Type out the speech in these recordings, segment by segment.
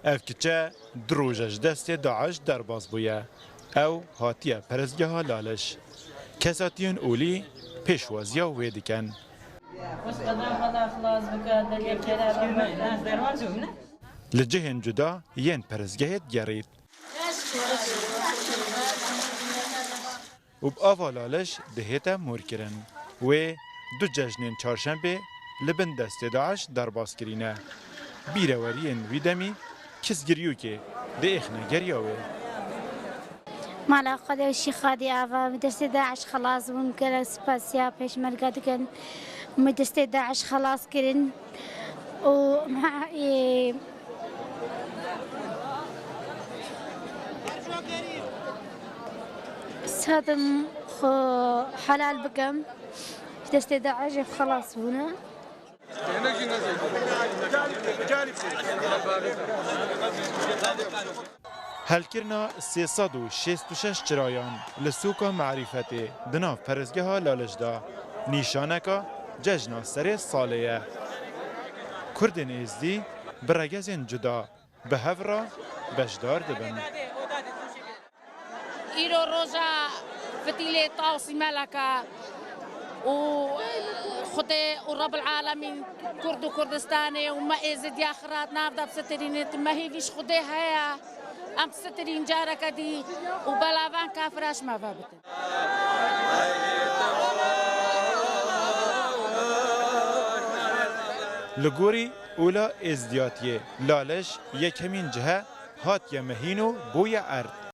ev kiçe droje ji destê Daeş derbas bûye. Ew hatiye perezgeha Laleş. Kesatiyên olî pêşwaziya wê dikin. Li cihên cuda yên perezgehê digerît. û bi ava Laleş dihête morkirin. Wê du cejnên çarşembê li bin destê Daeş derbas kirîne. Bîreweriyên wî demî kesgiriyokê diêxine geriya wê. مالا خدا وشي خادي آفا مدرسة داعش خلاص ونقرا سباسيا بيشمرقة دكن مدرسة داعش خلاص كرن ومع صادم خو حلال بقم مدرسة داعش خلاص هنا هلکرنا 366 چرایان لسوکا معرفتی دناف پرزگاه لالجدا نیشانکا ججنا سر سالیه کردن ازدی برگزین جدا به هفرا بشدار دبن ایرو روژا فتیله طاوسی ملکا و خود رب العالمین کرد و کردستانه و ما ازد یا خرات نافده بسترینت ما هیویش خوده هیا ام سترین جاره کدی و بلاوان کافرش ما بابتن لگوری اولا ازدیاتیه لالش یکمین جهه هات یمهینو بوی ارد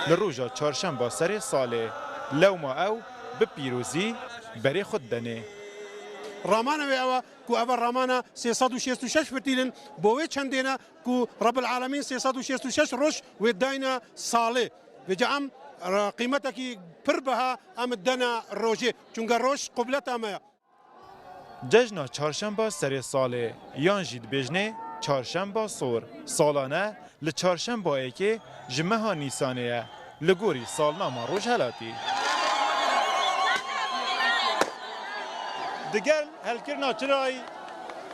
لروجا چارشنبه سر ساله لو ما او به پیروزی بری خود دنه رامانا وياوا كو أبر رامانا 366 فتيلن بوي چندينا كو رب العالمين 366 روش وداينا صالح بجام قيمتك بربها ام الدنا روجي چونگا روش قبلتا ما ججنا چهارشنبه سر ساله یان جید بجنه چهارشنبه سور سالانه ل چهارشنبه که جمعه نیسانه لگوری سالنامه روش هلاتی دیگر هلکرنا چرایی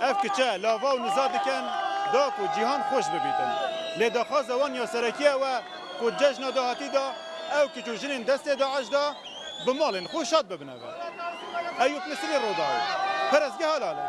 اف کچه لاوا و نزاد کن دا کو جیهان خوش ببیتن لی داخوا زوان یا سرکیه و کو ججنا داهاتی دا او که جوجنین دست داعش دا بمالین خوشات ببنه ایوب نسلی رو داو پرزگه حلالش